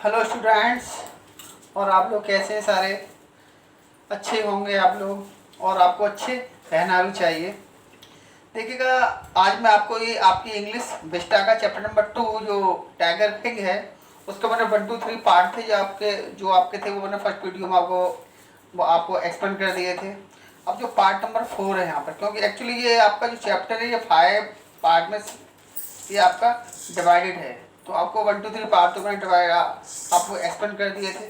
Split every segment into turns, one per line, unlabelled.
Hello students. और आप लोग कैसे हैं? सारे अच्छे होंगे आप लोग, और आपको अच्छे रहना भी चाहिए। देखिएगा, आज मैं आपको ये आपकी इंग्लिश विस्टा का चैप्टर नंबर 2 जो टाइगर किंग है, उसके मैंने 1 2 3 पार्ट थे जो आपके थे, वो मैंने फर्स्ट वीडियो में आपको एक्सप्लेन कर दिए थे। अब जो पार्ट नंबर 4 है यहाँ पर, क्योंकि एक्चुअली ये आपका जो चैप्टर है ये 5 पार्ट में ये आपका डिवाइडेड है, तो आपको 1 2 3 पार्ट तो मैंने डिवाइड आपको एक्सप्लेन कर दिए थे।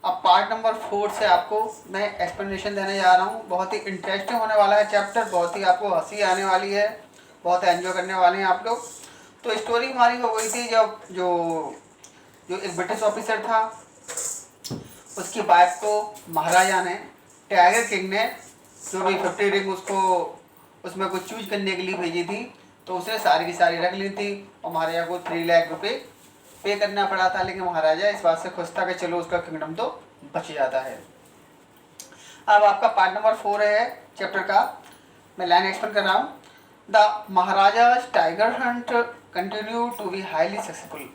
अब पार्ट नंबर 4 से आपको मैं एक्सप्लेनेशन देने जा रहा हूँ। बहुत ही इंटरेस्टिंग होने वाला है चैप्टर, बहुत ही आपको हंसी आने वाली है, बहुत एंजॉय करने वाले हैं आप लोग। तो स्टोरी हमारी हो गई थी जब जो जो एक ब्रिटिश ऑफिसर था, उसकी वाइफ को महाराजा ने, टाइगर किंग ने जो भी 50 रिंग उसको उसमें कुछ चूज करने के लिए भेजी थी, तो उसने सारी की सारी रख ली थी और महाराजा को 3 लाख रुपए पे करना पड़ा था। लेकिन महाराजा इस बात से खुश था कि चलो उसका किंगडम तो बच जाता है। अब आपका पार्ट नंबर 4 है चैप्टर का, मैं लाइन एक्सप्लेन कर रहा हूँ। The maharaja tiger hunt continue to be highly successful.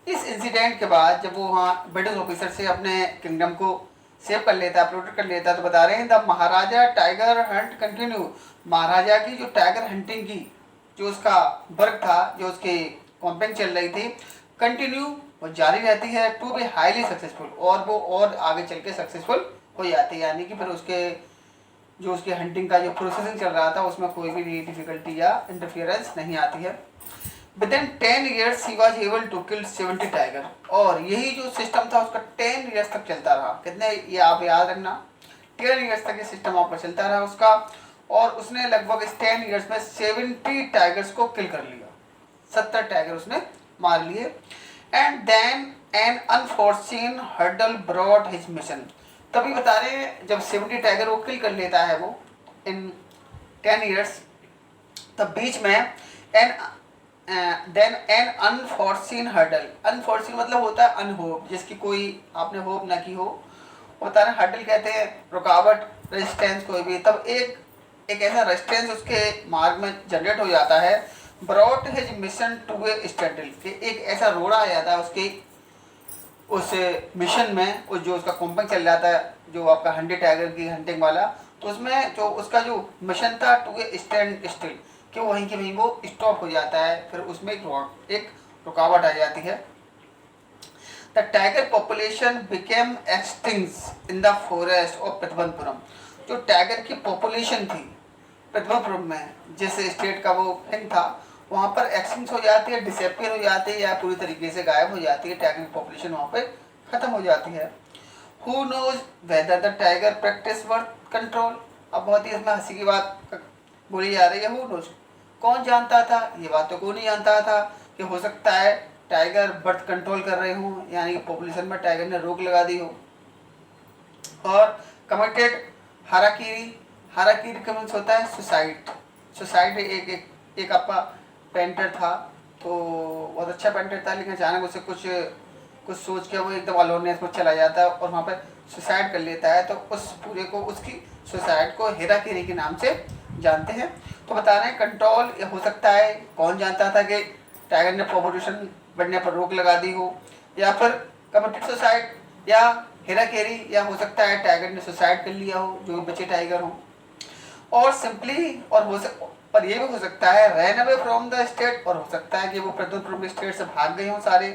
इस इंसिडेंट के बाद जब वो वहाँ ब्रिटिश ऑफिसर से अपने किंगडम को सेव कर लेता है, प्रोटेक्ट कर लेता है, तो बता रहे हैं the maharaja tiger hunt continue. महाराजा की जो टाइगर हंटिंग की जो उसका वर्क था, जो उसकी कॉम्पेन चल रही थी, कंटिन्यू वो जारी रहती है, टू बी हाईली सक्सेसफुल, और वो और आगे चल के सक्सेसफुल हो जाती है। यानी कि फिर उसके जो उसके हंटिंग का जो प्रोसेसिंग चल रहा था उसमें कोई भी डिफिकल्टी या इंटरफियरेंस नहीं आती है। Within 10 years he was able to kill 70 tiger. और यही जो सिस्टम था उसका 10 ईयर्स तक चलता रहा। कितने, ये आप याद रखना, 10 ईयर्स तक ये सिस्टम आपका चलता रहा उसका। और उसने लगभग इस 10 ईयर्स में 70 टाइगर्स को किल कर लिया, 70 टाइगर उसने मार लिए। And then an unfortunate hurdle brought his mission. तभी बता रहे हैं जब 70 टाइगर वो किल कर लेता है वो इन 10 ईयर्स, तब बीच में N then an unfortunate hurdle. अनफॉर्चून मतलब होता है अनहोप, जिसकी कोई आपने होप ना की हो, होता है हर्डल कहते हैं रुकावट, रेजिस्टेंस कोई भी। तब एक ऐसा रेजिस्टेंस उसके मार्ग में जनरेट हो जाता है। ब्रॉट हिज मिशन टू ए स्टैंडल, कि एक ऐसा रोड़ा आ जाता है उसके उस मिशन में, उस जो उसका कॉम्पैक्ट चल जाता है जो आपका 100 टाइगर की हंटिंग वाला, तो उसमें जो उसका जो मिशन था टू ए स्टैंड स्टिल, कि वहीं के वहीं वो स्टॉप हो जाता है, फिर उसमें एक रुकावट आ जाती है। The tiger population became extinct in the forest of Pratibandapuram. जो टाइगर की पॉपुलेशन थी प्रतिबंधपुरम में, जिस स्टेट का वो हिंद था, वहाँ पर एक्सटिंक्ट हो जाती है, डिसअपियर हो जाती है, या पूरी तरीके से गायब हो जाती है। टाइगर की पॉपुलेशन वहाँ पे खत्म हो जाती है। Who knows whether the tiger practise birth control. अब बहुत ही इसमें हंसी की बात बोली जा रही है, हु नोज, कौन जानता था? ये बात तो कोई नहीं जानता था कि हो सकता है टाइगर बर्थ कंट्रोल कर रहे हों, यानी कि पॉपुलेशन में टाइगर ने रोक लगा दी हो। और कमिटेड हाराकीरी। हाराकीरी का मीन्स होता है सुसाइड। सुसाइड एक आपका पेंटर था, तो बहुत अच्छा पेंटर था, लेकिन अचानक उसे कुछ सोच के वो एकदम अलोननेस में चला जाता है और वहाँ पर सुसाइड कर लेता है। तो उस पूरे को, उसकी सुसाइड को हेराकीरी के नाम से जानते हैं। तो बता रहे हैं कंट्रोल हो सकता है, कौन जानता था कि टाइगर ने पॉपुलेशन बढ़ने पर रोक लगा दी हो, या फिर कमिटेड सुसाइड, या हेराकेरी, या हो सकता है टाइगर ने सुसाइड कर लिया हो जो बचे टाइगर हो। और सिंपली पर ये भी हो सकता है run away from the state, और हो सकता है कि वो प्रतिबंधित स्टेट से भाग गए हों सारे,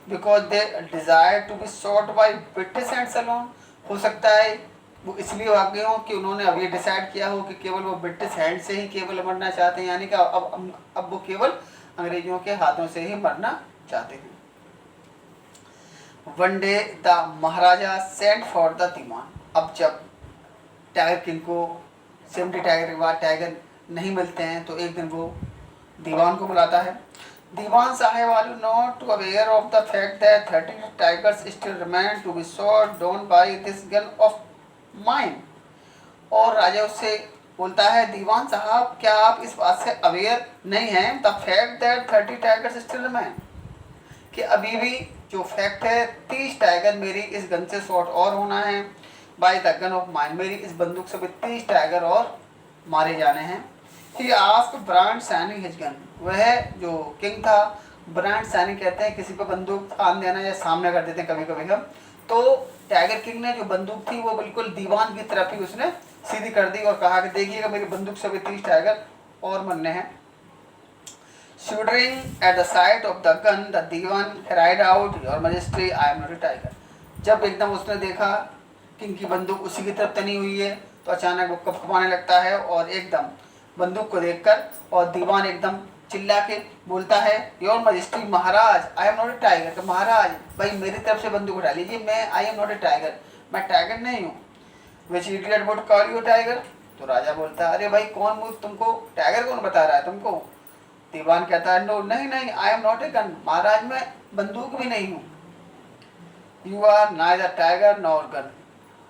because they desire to be shot by British hands alone. हो सकता है वो इसलिए भाग गए हों कि उन्होंने अब ये डिसाइड किया हो कि केवल वो ब्रिटिश हैंड से ही केवल मरना चाहते हैं, यानी कि अब वो केवल अंग्रेजों के हाथों से ही मरना चाहते हैं। One day the maharaja sent for the Dewan. अब जब टाइगर किंग को 70 टाइगर के बाद टाइगर नहीं मिलते हैं, तो एक दिन वो दीवान को बुलाता है। Dewan sahib, are you not aware of the fact that 30 tigers still remain to be shot down by this gun of mine. और राजा उससे बोलता है, दीवान साहब, क्या आप इस बात से अवेयर नहीं हैं, the fact that 30 tigers still remain, कि अभी भी जो फैक्ट है 30 टाइगर मेरी इस गन से शॉट और होना है, by the gun of mine, मेरी इस बंदूक से भी 30 टाइगर और मारे जाने हैं। He asked brand signing his gun. वह जो किंग था ब्रांड सानी कहते हैं किसी पर बंदूक तान देना या सामने कर देते हैं कभी कभी हम। तो टाइगर किंग ने जो बंदूक थी वो बिल्कुल दीवान की तरफ ही उसने सीधी कर दी और कहा कि देखिएगा मेरी बंदूक से भी 30 टाइगर और मरने हैं। Shuddering at the sight of the gun the Dewan cried out your majesty I am not a tiger. जब एकदम उसने देखा किंग की बंदूक उसी की तरफ तनी हुई है तो अचानक वो कपकपाने लगता है और एकदम बंदूक को देखकर, और दीवान एकदम चिल्ला के बोलता है your majesty Maharaj I am not a tiger. तो महाराज भाई मेरी तरफ से बंदूक उठा लीजिए, मैं I am not a tiger, मैं टाइगर नहीं हूँ। Which idiot would call you tiger. तो राजा बोलता है अरे भाई कौन मूर्ख तुमको टाइगर कौन बता रहा है तुमको। दीवान कहता है नो नहीं नहीं I am not a gun, महाराज मैं बंदूक भी नहीं हूँ। You are neither tiger nor gun.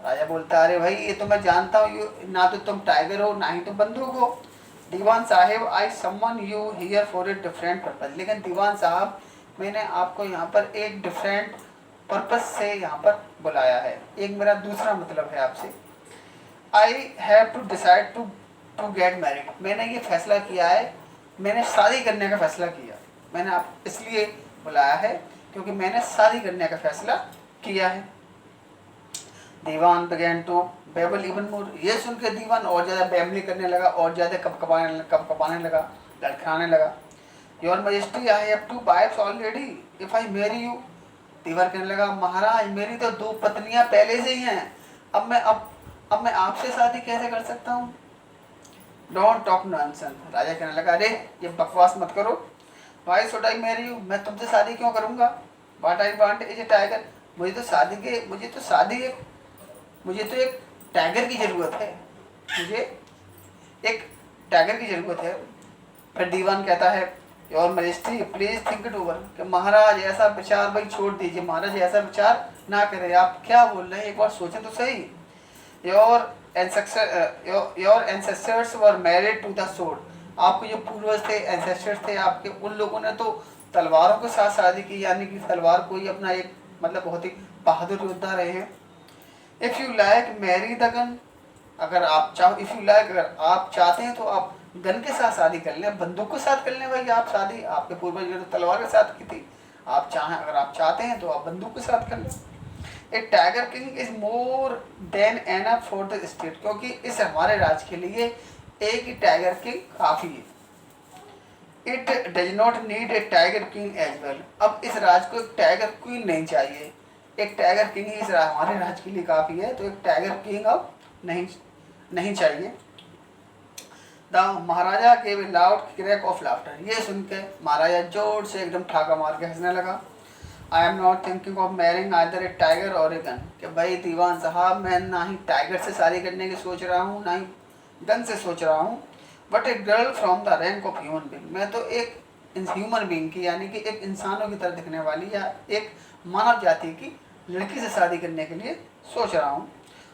राजा बोलता है अरे भाई ये तो मैं जानता हूँ, ना तो तुम टाइगर हो ना ही तुम बंदूक हो। Dewan sahib I summon you here for a different purpose. लेकिन दीवान साहब मैंने आपको यहाँ पर एक डिफरेंट पर्पज से यहाँ पर बुलाया है, एक मेरा दूसरा मतलब है आपसे। I have to decide to get married. मैंने ये फैसला किया है, मैंने शादी करने का फैसला किया। मैंने आप इसलिए बुलाया है क्योंकि मैंने शादी करने का फैसला किया है। दीवान began to babble even more। ये सुन के दीवान और ज़्यादा बैबली करने लगा और ज़्यादा कपकपाने लगा, लड़खड़ाने लगा। Your majesty I have 2 wives already if I marry you. दीवान कहने लगा महाराज मेरी तो 2 पत्नियां पहले से ही हैं, अब मैं आपसे शादी कैसे कर सकता हूँ। Don't talk nonsense. राजा कहने लगा अरे ये बकवास मत करो। Why should I marry you, मैं तुमसे शादी क्यों करूँगा। What I want is a tiger. मुझे तो एक टाइगर की ज़रूरत है, मुझे एक टाइगर की ज़रूरत है। फिर दीवान कहता है your majesty please think it over. कि महाराज ऐसा विचार भाई छोड़ दीजिए, महाराज ऐसा विचार ना करें, आप क्या बोल रहे हैं एक बार सोचें तो सही। Your ancestors were married to the sword. आपके जो पूर्वज थे, एंसेस्टर्स थे आपके, उन लोगों ने तो तलवारों के साथ शादी की, यानी कि तलवार को ही अपना एक मतलब बहुत ही बहादुर योद्धा रहे हैं। If you like marry the gun, अगर आप चाहो, इफ़ यू लाइक अगर आप चाहते हैं तो आप गन के साथ शादी कर लें, बंदूक के साथ कर लें। भाई आप शादी आपके पूर्वज ने तो तलवार के साथ की थी, आप चाहें अगर आप चाहते हैं तो आप बंदूक के साथ कर लें। A tiger king is more than enough for the state. क्योंकि इस हमारे राज्य के लिए एक ही टाइगर किंग काफ़ी है। It does not need a tiger king as well. अब इस राज्य को एक टाइगर क्वीन नहीं चाहिए, एक टाइगर किंग ही इस हमारे राज्य के लिए काफ़ी है, तो एक टाइगर किंग अब नहीं चाहिए। The Maharaja gave a loud crack of laughter. ये सुन के महाराजा जोर से एकदम ठाका मार के हंसने लगा। आई am not thinking of marrying either A tiger और ए गन। कि भाई दीवान साहब मैं ना ही टाइगर से शादी करने की सोच रहा हूँ ना ही गन से सोच रहा हूँ, but a girl from the rank of human being. मैं तो एक ह्यूमन बींग की यानी कि एक इंसानों की तरह दिखने वाली या एक मानव जाति की लड़की से शादी करने के लिए सोच रहा हूँ।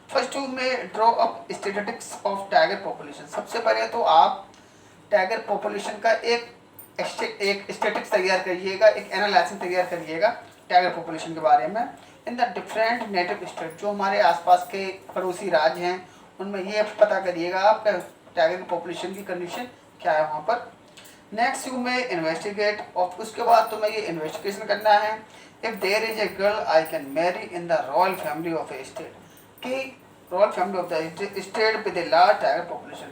फर्स्ट टू में draw up statistics of tiger population. सबसे पहले तो आप टाइगर पॉपुलेशन का एक स्टेटिक्स तैयार करिएगा, एक एनालिसिस तैयार करिएगा टाइगर पॉपुलेशन के बारे में। In the different native state, जो हमारे आसपास के पड़ोसी राज्य हैं उनमें ये पता करिएगा आपका टाइगर की पॉपुलेशन की कंडीशन क्या है वहाँ पर। नेक्स्ट यू में इन्वेस्टिगेट, और उसके बाद तुम्हें ये इन्वेस्टिगेशन करना है if there is a girl I can marry in the royal family of a state. कि royal family of the state with a large tiger population,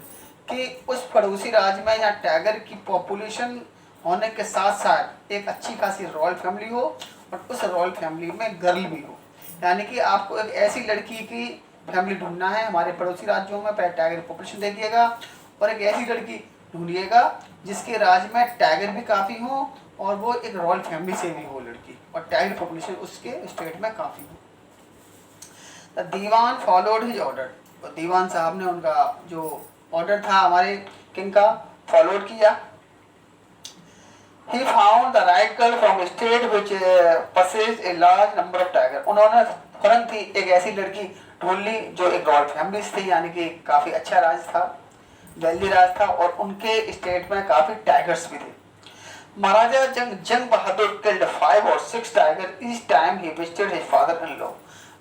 कि उस पड़ोसी राज्य में यहाँ टाइगर की पॉपुलेशन होने के साथ साथ एक अच्छी खासी रॉयल फैमिली हो और उस रॉयल फैमिली में गर्ल भी हो। यानी कि आपको एक ऐसी लड़की की फैमिली ढूंढना है हमारे पड़ोसी राज्यों में, पहले टाइगर पॉपुलेशन देखिएगा, और एक ऐसी लड़की ढूंढिएगा जिसके राज्य में टाइगर भी काफ़ी हो और वो एक रॉयल फैमिली से भी हो लड़की, और टाइगर पॉपुलेशन उसके स्टेट में काफ़ी हो। The Dewan followed his order. तो दीवान साहब ने उनका जो ऑर्डर था हमारे किंग का फॉलोड किया। He found the right girl from a state which possessed a large number of tiger। उन्होंने तुरंत ही एक ऐसी लड़की ढूंढ ली जो एक रॉयल फैमिली से थी, यानी कि काफ़ी अच्छा राज था, वेल्दी राज था, और उनके स्टेट में काफ़ी टाइगर्स भी थे। महाराजा जंग बहादुर killed 5 or 6 tiger each time he visited his father-in-law।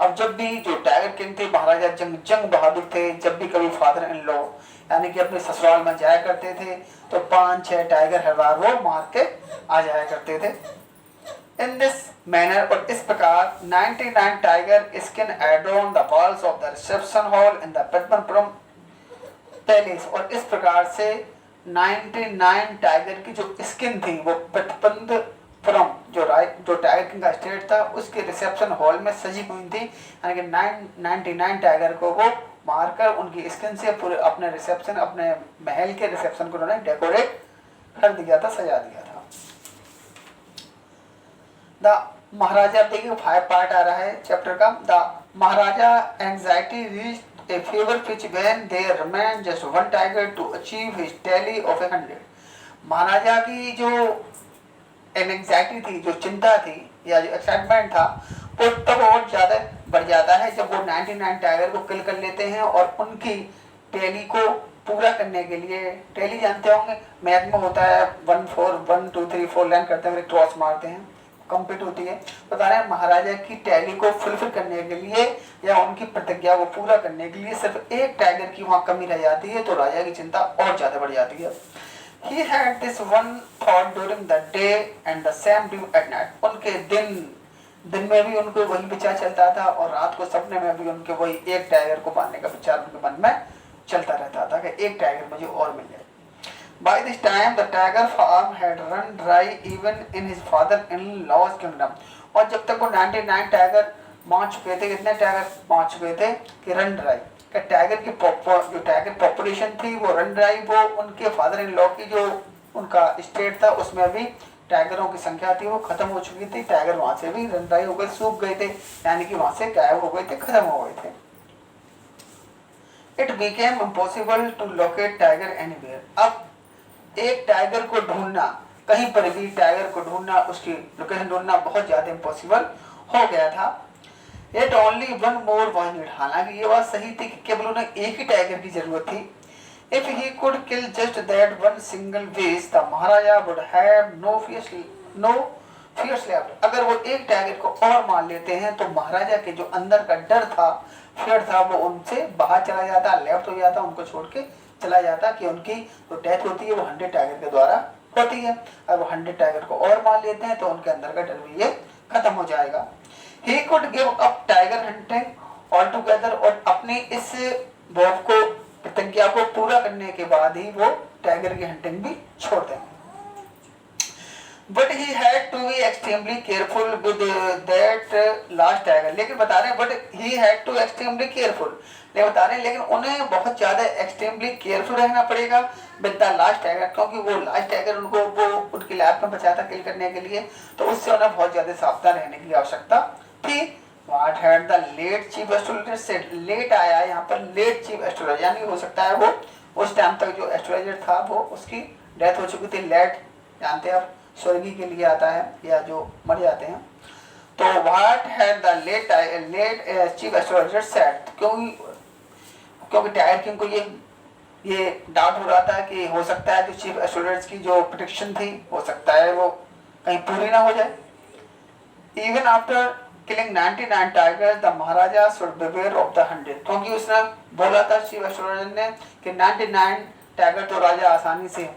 अब जब भी जो टाइगर किंग थे महाराजा जंग बहादुर थे, जब भी कभी फादर इन लॉ यानी कि अपने ससुराल में जाया करते थे तो 5-6 टाइगर हर बार वो मार के आ जाया करते थे। इन दिस मैनर, और इस प्रकार 99 tiger skin adorn the walls of the reception hall in the Padmapuram palace, और इस प्रकार से 99 टाइगर की जो स्किन थी वो पद्मपुरम जो टाइगर किंग का स्टेट था उसके रिसेप्शन हॉल में सजी हुई थी, यानी कि 99 टाइगर को वो मारकर उनकी स्किन से पूरे अपने रिसेप्शन, अपने महल के रिसेप्शन को उन्होंने डेकोरेट कर दिया था, सजा दिया था। द महाराजा, देखिए 5 पार्ट आ रहा है चैप्टर का। The Maharaja anxiety reached a fever pitch when there remain just 1 tiger to achieve his tally of 100। महाराजा की जो एंजाइटी थी, जो चिंता थी या जो एक्साइटमेंट था, वो तब और ज्यादा बढ़ जाता है जब वो 99 टाइगर को किल कर लेते हैं और उनकी टैली को पूरा करने के लिए, टैली जानते होंगे मैथ में होता है 1 4 1 2 3 4 लाइन करते हैं, क्रॉस मारते हैं, कंप्लीट होती है। बता रहे हैं महाराजा की टैली को फुलफिल करने के लिए या उनकी प्रतिज्ञा को पूरा करने के लिए सिर्फ एक टाइगर की वहां कमी रह जाती है तो राजा की चिंता और ज्यादा बढ़ जाती है। He had this one thought during the day and the same due at night। उनके दिन में भी उनको वही विचार चलता था और रात को सपने में भी उनके वही एक टाइगर को मारने का विचार उनके मन में चलता रहता था कि एक टाइगर मुझे और मिल जाए। By this time the tiger farm had run dry even in his father-in-law's kingdom। और जब तक वो 99 टाइगर मार चुके थे, कितने टाइगर मार चुके थे कि रन ड्राई, टाइगर की जो टाइगर पॉपुलेशन थी वो रन ड्राई, वो उनके फादर इन लॉ की जो उनका स्टेट था उसमें भी टाइगरों की संख्या थी वो खत्म हो चुकी थी। टाइगर वहां से भी रन ड्राई हो गए, सूख गए थे, यानी कि वहां से गायब हो गए थे, खत्म हो गए थे। It became impossible to locate tiger anywhere. अब एक टाइगर को ढूंढना, कहीं पर भी टाइगर को ढूंढना, उसकी लोकेशन ढूंढना बहुत ज्यादा इम्पॉसिबल हो गया था। Yet only one more was needed। हालांकि ये बात सही थी कि केवल उन्हें एक ही टाइगर की जरूरत थी। If he could kill just that one single beast, the Maharaja would have no fears left। अगर वो एक टाइगर को और मार लेते हैं तो महाराजा के जो अंदर का डर था, फियर था, वो उनसे बाहर चला जाता, लेफ्ट हो जाता, उनको छोड़ के चला जाता कि उनकी जो डेथ होती है वो 100 टाइगर के द्वारा होती है। अगर वो 100 टाइगर को और मार लेते हैं तो उनके अंदर का डर भी ये खत्म हो जाएगा। He could give up tiger hunting altogether। और अपनी इस वॉव को, प्रतिज्ञा को पूरा करने के बाद ही वो टाइगर की हंटिंग भी छोड़ देंगे। But he had to be extremely careful with that last tiger। लेकिन बता रहे हैं but he had to extremely careful, लेकिन बता रहे हैं लेकिन उन्हें बहुत ज्यादा एक्सट्रीमली केयरफुल रहना पड़ेगा विद द लास्ट टाइगर, क्योंकि वो लास्ट टाइगर उनको वो उनकी लाइफ में बचा था किल करने के लिए, तो उससे उन्हें बहुत ज्यादा सावधान रहने की आवश्यकता थी। What had the late chief astrologer said। Late आया यहाँ पर, लेट चीफ एस्ट्रोलॉजर, यानी हो सकता है वो उस टाइम तक जो एस्ट्रोलॉजर था वो उसकी डेथ हो चुकी थी। लेट जानते हैं आप स्वर्गी के लिए आता है या जो मर जाते हैं। तो what had the late chief astrologer said। क्योंकि टाइगर किंग को ये डाउट हो रहा था कि हो सकता है जो चीफ एस्ट्रोलॉजर की जो प्रेडिक्शन थी हो सकता है वो कहीं पूरी ना हो जाए। Even after killing 99 tigers the Maharaja should beware of the 100। क्योंकि उसने बोला था चीफ एस्ट्रोलॉजर ने कि 99 टाइगर तो राजा आसानी से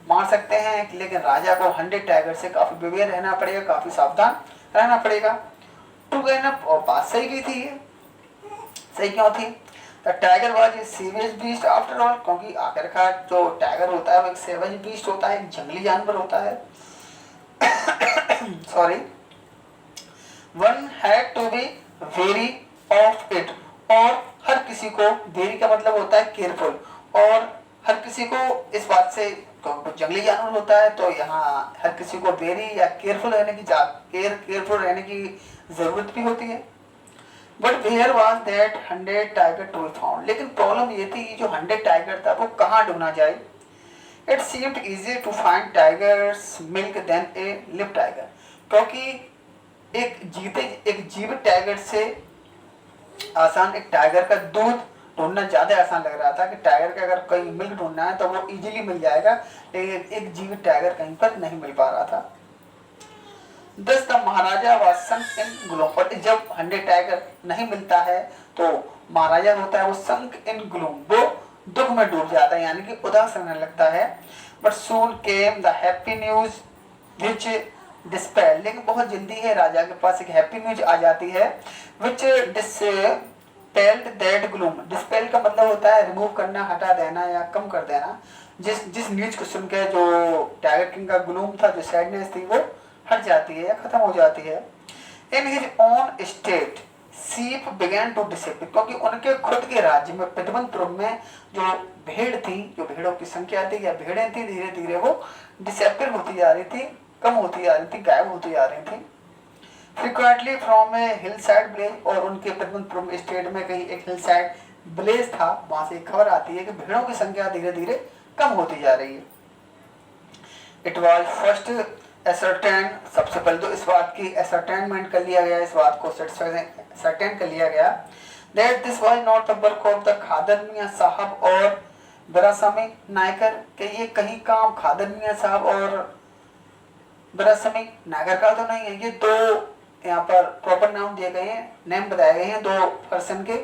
मार सकते हैं, लेकिन राजा को 100 टाइगर से काफी बिवेयर रहना पड़ेगा, काफी सावधान रहना पड़ेगा। टू गैन अप, और बात सही भी थी ये। सही क्यों थी? Tiger was a savage beast after all. क्योंकि आखिरकार जो टाइगर होता है वो एक सेवेज बीस्ट होता है, एक जंगली जानवर होता है। Sorry, one had to be very of it. और हर किसी को, वेरी का मतलब होता है केयरफुल, और हर किसी को इस बात से, जंगली जानवर होता है तो यहाँ हर किसी को वेरी या केयरफुल रहने की केयरफुल रहने की जरूरत भी होती है। But where was that 100 tiger to be found. लेकिन प्रॉब्लम ये थी कि जो 100 टाइगर था वो कहाँ ढूंढा जाए। It seemed easy to find tigers milk than a live tiger. क्योंकि एक जीवित टाइगर से आसान एक टाइगर का दूध ढूंढना ज्यादा आसान लग रहा था कि टाइगर का अगर कहीं मिल्क ढूंढना है तो वो इजीली मिल जाएगा, लेकिन एक जीवित टाइगर कहीं पर नहीं मिल पा रहा था। दस the Maharaja was sunk in gloom, और जब हंड्री टाइगर नहीं मिलता है तो महाराजा होता है वो संक इन ग्लूम, वो दुख में डूब जाता है, यानी कि उदास रहने लगता है। But soon came the happy news which dispel, लेकिन बहुत जल्दी है राजा के पास एक हैप्पी न्यूज आ जाती है विच डिस्पेल्ड दैट ग्लूम। डिस्पेल का मतलब होता है रिमूव करना, हटा देना या कम कर देना। जिस न्यूज को सुन के जो टाइगर किंग का ग्लूम था, जो सैडनेस थी, वो हट जाती है या खत्म हो जाती है। इन हिज ओन स्टेट सीप बिगेन टू डिसअपियर, क्योंकि उनके खुद के राज्य में पिटवनपुर में जो भेड़ थी, जो भेड़ों की संख्या थी या भेड़ें थी, धीरे धीरे वो डिसअपियर होती जा रही थी, कम होती जा रही थी, गायब होती जा रही थी। Frequently from A hill side village, और उनके पिटवनपुर स्टेट में कहीं एक हिल साइड विलेज था, वहां से एक खबर आती है कि भेड़ों की संख्या धीरे धीरे कम होती जा रही है। इट वॉज फर्स्ट एसर्टेन, सबसे पहले तो इस बात की एसर्टेनमेंट कर लिया गया, इस बात को सर्टेन कर लिया गया that this was not the work of the Khadar Miyan Sahib और बिरासमी नायकर, कि ये कहीं काम खादर मियां साहब और बिरासमी नायकर का तो नहीं है। ये दो यहाँ पर प्रॉपर नाम दिए गए हैं, नेम बताए गए हैं दो पर्सन के।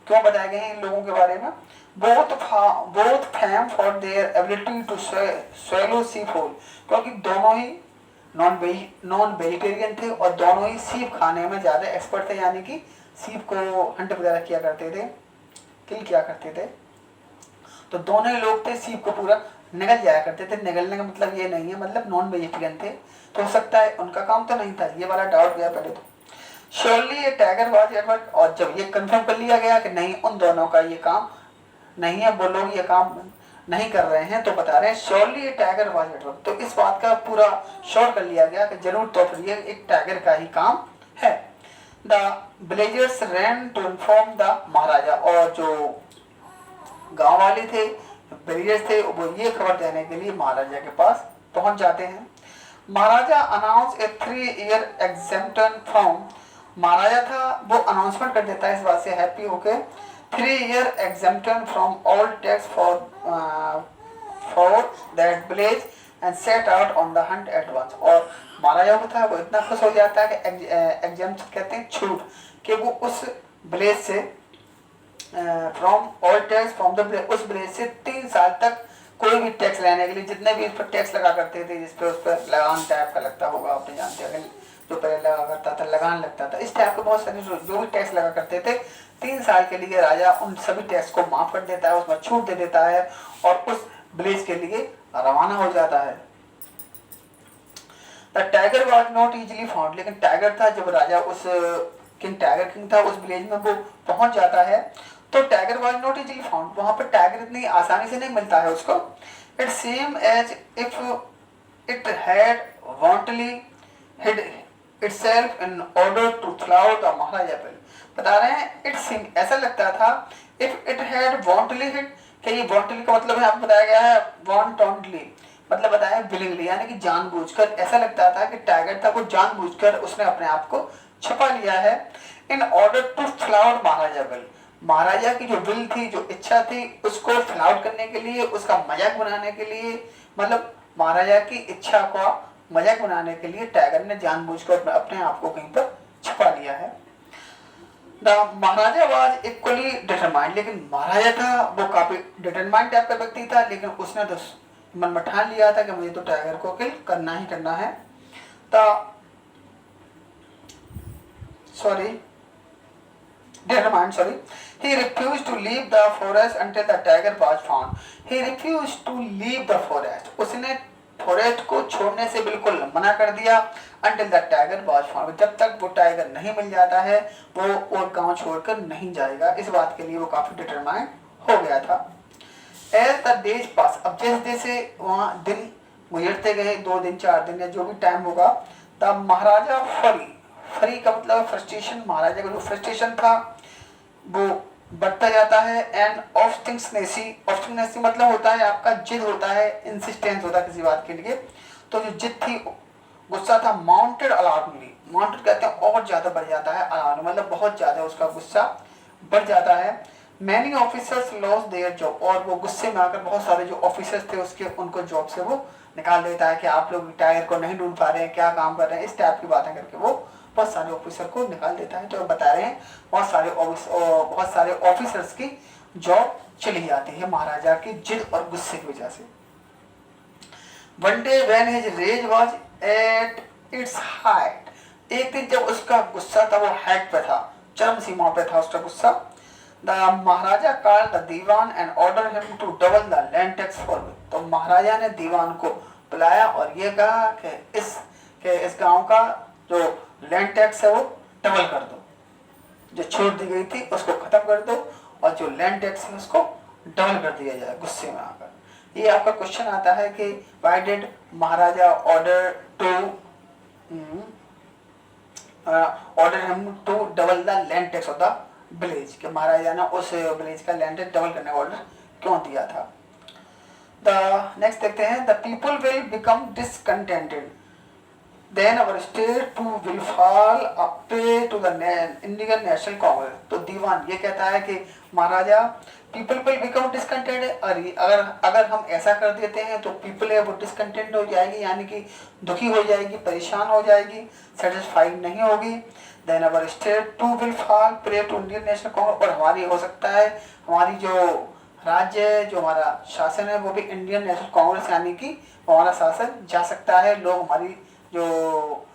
क्यों बताए गए हैं इन लोगों के बारे में? Both fame for their ability to swallow sea food, क्योंकि दोनों ही नॉन वेजिटेरियन थे और दोनों ही सीप खाने में ज्यादा एक्सपर्ट थे, यानी कि सीप को हंट वगैरह किया करते थे, किल किया करते थे। तो दोनों ही लोग थे सीप को पूरा निगल जाया करते थे। निगलने का मतलब ये नहीं है, मतलब नॉन वेजिटेरियन थे, तो हो सकता है उनका काम तो नहीं था, ये वाला डाउट गया पहले तो। श्योरली ये टाइगर वाज एडवर्ट, और जब ये कंफर्म कर लिया गया कि नहीं उन दोनों का ये काम नहीं है, वो लोग ये काम नहीं कर रहे हैं, तो बता रहे हैं श्योरली ये टाइगर वाज एडवर्क, तो इस बात का पूरा श्योर कर लिया गया कि जरूर तो फिर ये एक टाइगर का ही काम है। The villagers ran to inform the maharaja, और जो गांव वाले थे, विलेजर्स थे, वो ये खबर देने के लिए महाराजा के पास पहुंच जाते हैं। Maharaja announce a 3 year exemption from, महाराजा था वो अनाउंसमेंट कर देता है इस बात से हैप्पी होके, 3 year exemption from all tax for that village and set out on the hunt at once, और महाराजा होता है वो इतना खुश हो जाता है कि एग्जेम्पशन कहते हैं छूट, कि वो उस विलेज से from all tax from the village, उस विलेज से 3 साल तक कोई भी टैक्स लेने के लिए, जितने भी इस पर टैक्स लगा करते थे, जिस पे उस पर लगान टाइप का लगता होगा, आपने जानते हैं जो पहले लगा करता था लगान लगता था, इस टाइप के बहुत सारे जो भी टैक्स लगा करते थे, 3 साल के लिए राजा उन सभी टैक्स को माफ कर देता है, उसमें छूट दे देता है और उस विलेज के लिए रवाना हो जाता है। The tiger was not easily found, लेकिन टाइगर था, जब राजा उस टाइगर किंग था उस विलेज में वो पहुंच जाता है, तो tiger was not easily found, वहां पर टाइगर इतनी आसानी से नहीं मिलता है उसको। It seemed as if it had wantonly hid itself in order to flout the maharaja will, बता रहे हैं इट सेम, ऐसा लगता था, if it had wantonly hid, कि ये वांटली का मतलब है आपको बताया गया है वांटली, मतलब बताया विलिंगली, यानी कि जानबूझकर, ऐसा लगता था कि टाइगर था वो जानबूझकर उसने अपने आप को छुपा लिया है। In order to flout maharaja will, महाराजा की जो विल थी, जो इच्छा थी, उसको फ्लाउट करने के लिए, उसका मजाक बनाने के लिए, मतलब महाराजा की इच्छा का मजाक बनाने के लिए टाइगर ने जानबूझकर अपने आप को कहीं पर छुपा लिया है। The Maharaja was equally determined, लेकिन महाराजा था वो काफी डिटरमाइंड टाइप का व्यक्ति था, लेकिन उसने तो मन में ठान लिया था कि मुझे तो टाइगर को किल करना ही करना है। Determined, sorry. He refused to leave the forest until the tiger was found. He refused to leave the forest. उसने फॉरेस्ट को छोड़ने से बिल्कुल मना कर दिया until the tiger was found. जब तक वो टाइगर नहीं मिल जाता है वो गांव छोड़कर नहीं जाएगा। इस बात के लिए वो काफी डिटरमाइंड हो गया था। As the days pass, अब जैसे जैसे वहाँ दिन गुजरते गए, 2 दिन 4 दिन या जो भी टाइम होगा, तब महाराजा फरी का मतलब फ्रस्ट्रेशन, महाराजा का जो फ्रस्ट्रेशन था वो बढ़ता जाता है। एंड ऑब्स्टिनेसी मतलब होता है आपका जिद होता है, इंसिस्टेंस होता है किसी बात के लिए, तो जो जिद थी, गुस्सा था, माउंटेड अलार्मली, माउंटेड कहते हैं और ज्यादा बढ़ जाता है, अलार्म मतलब बहुत ज्यादा उसका गुस्सा बढ़ जाता है। Many officers loss their job, और वो गुस्से में आकर बहुत सारे जो ऑफिसर्स थे उसके उनको जॉब से वो निकाल देता है कि आप लोग टाइगर को नहीं ढूंढ पा रहे हैं, क्या काम कर रहे हैं, इस टाइप की बातें करके वो बहुत सारे ऑफिसर को निकाल देता है। तो बता रहे हैं बहुत सारे ऑफिसर्स की जॉब चली जाती है महाराजा की जिद और गुस्से की वजह से। One day when his rage was at its height, एक दिन जब उसका गुस्सा था वो हाइट पे था, चरम सीमा पे था उसका गुस्सा। The Maharaja called the Dewan and order him to double the land tax for me, तो महाराजा ने दीवान को बुलाया और ये कहा कि इस गांव का जो लैंड टैक्स है वो डबल कर दो, जो छोड़ दी गई थी उसको खत्म कर दो और जो लैंड टैक्स है उसको डबल कर दिया जाए गुस्से में आकर। ये आपका क्वेश्चन आता है कि why did Maharaja order him to double the land tax of the village, कि महाराजा ने उस विलेज का लैंड टैक्स डबल करने का ऑर्डर क्यों दिया था। द नेक्स्ट देखते हैं, the people will become discontented then our state too will fall a prey to the Indian National Congress, तो दीवान ये कहता है कि महाराजा पीपल विल बिकम डिसकंटेंट, अगर हम ऐसा कर देते हैं तो पीपल है वो डिसकंटेंट हो जाएगी, यानी कि दुखी हो जाएगी, परेशान हो जाएगी, सेटिस्फाइड नहीं होगी। Then our state too will fall prey to Indian National Congress, और हमारी हो सकता है हमारी जो राज्य है, जो हमारा शासन है वो भी इंडियन नेशनल कांग्रेस यानी कि हमारा शासन जा सकता है, लोग हमारी जो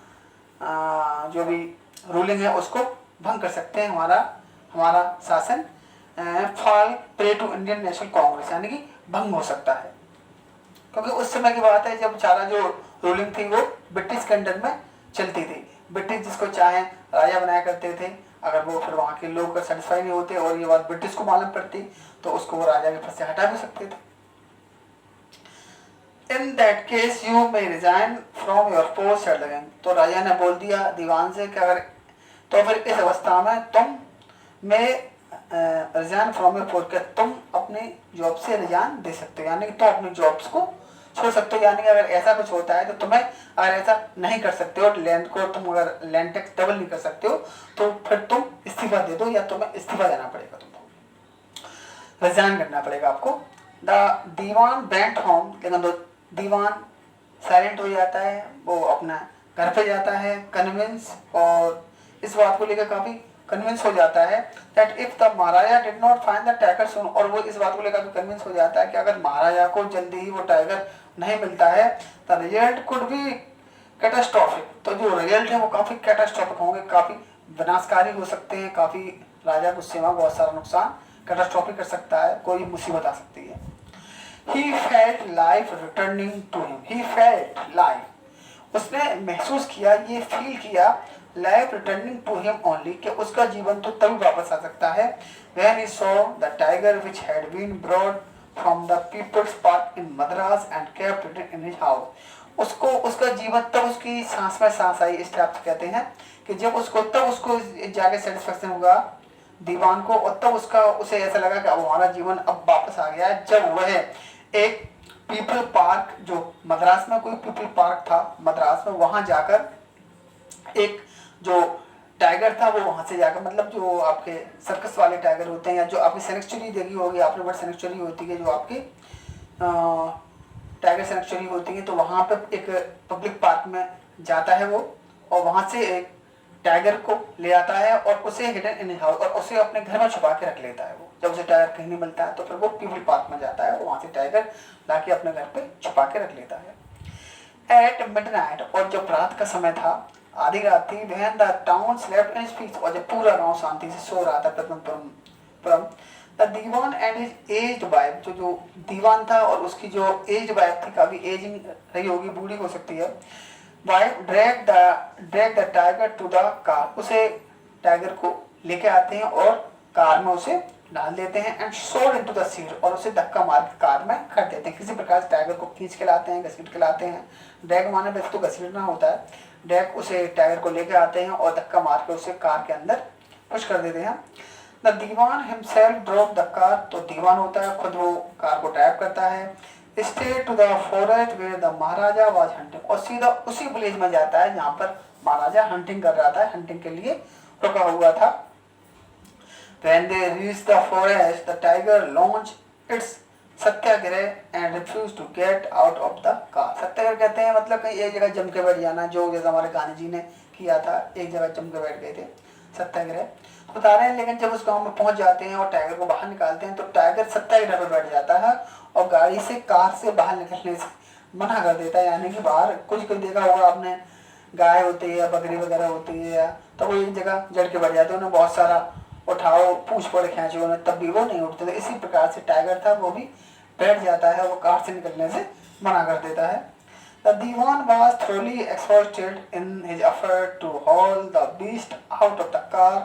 भी रूलिंग है उसको भंग कर सकते हैं, हमारा शासन fall prey to Indian National Congress यानी कि भंग हो सकता है। क्योंकि उस समय की बात है जब सारा जो रूलिंग थी वो ब्रिटिश के अंडर में चलती थी, ब्रिटिश जिसको चाहे राजा बनाया करते थे, अगर वो फिर वहाँ के लोग सेटिस्फाई नहीं होते और ये बात ब्रिटिश को मालूम पड़ती तो उसको वो राजा के पद से हटा भी सकते थे। In that case you may resign from your post said the king, तो राजा ने बोल दिया दीवान से कि अगर तो फिर इस अवस्था में तुम रिजाइन फ्रॉम योर पोस्ट, तुम अपनी जॉब से रिजाइन दे सकते हो, यानी कि तुम अपनी जॉब्स को छोड़ सकते हो, यानी कि अगर ऐसा कुछ होता है तो तुम्हें अगर ऐसा नहीं कर सकते हो, लैंड को तुम अगर लैंड टैक्स डबल नहीं कर सकते हो तो फिर तुम इस्तीफा दे दो या तुम्हें इस्तीफा देना पड़ेगा, तुमको रिजाइन करना पड़ेगा आपको। द दीवान वेंट होम, लेकिन दीवान साइलेंट हो जाता है, वो अपना घर पे जाता है कन्विंस, और इस बात को लेकर काफी कन्विंस हो जाता है that if the maharaja did not find the tiger soon, और वो इस बात को लेकर भी कन्विंस हो जाता है कि अगर महाराजा को जल्दी ही वो टाइगर नहीं मिलता है the result could be catastrophic, तो जो रिजल्ट है वो काफी कैटास्ट्रोफिक होंगे, काफी विनाशकारी हो सकते हैं, काफी राजा गुस्से में बहुत सारा नुकसान कैटास्ट्रोफिक कर सकता है, कोई मुसीबत आ सकती है। He felt life returning to him. He felt life. उसने महसूस किया, ये फील किया life returning to him only, कि उसका जीवन तो तभी वापस आ सकता है when he saw the tiger which had been brought from the people's park in Madras and kept it in his house. उसको उसका जीवन तब उसकी सांस में सांस आई, इस टाइप से कहते हैं कि जब उसको तब उसको जाके सेटिस्फेक्शन हुआ दीवान को, और तब उसे ऐसा लगा कि अब हमारा जीवन अब वापस आ गया है, जब वह एक पीपल पार्क, जो मद्रास में कोई पीपल पार्क था मद्रास में, वहां जाकर एक जो टाइगर था वो वहां से जाकर, मतलब जो आपके सर्कस वाले टाइगर होते हैं या जो आपकी सेनेक्चुरी देखी होगी आपने, बट सेनेक्चुरी होती है जो आपकी टाइगर सेनेक्चुरी होती है, तो वहां पे एक पब्लिक पार्क में जाता है वो, और वहां से एक टाइगर को ले आता है और उसे हिडन इन हाउस, और उसे अपने घर में छुपा के रख लेता है वो। जब उसे टाइगर कहीं नहीं मिलता है तो फिर वो पीपल पार्क में जाता है और वहां से टाइगर लाके अपने घर पे छुपा के रख लेता है। एट मिडनाइट, और जब रात का समय था, आधी रात थी, when the town slept in peace, और जब पूरा गांव शांति से सो रहा था प्रथम the Dewan and his aged wife, जो दीवान था और उसकी जो एज्ड वाइफ थी, काफी एजिंग रही होगी, बूढ़ी हो सकती है, wife drag the tiger to the car, उसे टाइगर को लेके आते हैं और कार में उसे डाल देते हैं, and showed into the seat, और उसे धक्का मार के कार में कर देते हैं, किसी प्रकार से टाइगर को खींच के लाते हैं, घसीट के लाते हैं, ड्रैग मारने वैसे तो घसीटना होता है, ड्रैग उसे टाइगर को लेके आते हैं और धक्का मार के उसे कार के अंदर पुश कर देते हैं। The Dewan himself drop the car, तो दीवान होता है खुद वो कार को ड्राइव करता है, straight to the forest where the Maharaja was hunting, और सीधा उसी विलेज में जाता है जहाँ पर महाराजा हंटिंग कर रहा था, हंटिंग के लिए रुका हुआ था। When they reached the forest, the tiger launched its satyagraha and refuse to get out of the car. सत्याग्रह कहते हैं मतलब कहीं एक जगह जम के बैठ जाना, जो जैसा हमारे गांधी जी ने किया था, एक जगह जम के बैठ गए थे, सत्याग्रह बता रहे हैं। लेकिन जब उस गांव में पहुंच जाते हैं और टाइगर को बाहर निकालते हैं तो टाइगर सत्याग्रह पर बैठ जाता है और गाड़ी से, कार से बाहर निकलने से मना कर देता है। यानी कि बाहर कुछ देखा होगा आपने, गाय होती है या बकरी वगैरह होती है या, तो वो एक जगह जड़ के बैठ जाते हैं, उन्हें बहुत सारा उठाओ पूछ पड़े खींचो उन्हें, तब भी वो नहीं उठते। तो इसी प्रकार से टाइगर था, वो भी बैठ जाता है, वो कार से निकलने से मना कर देता है। The Diwan was thoroughly exhausted in his effort to haul the beast out of the car.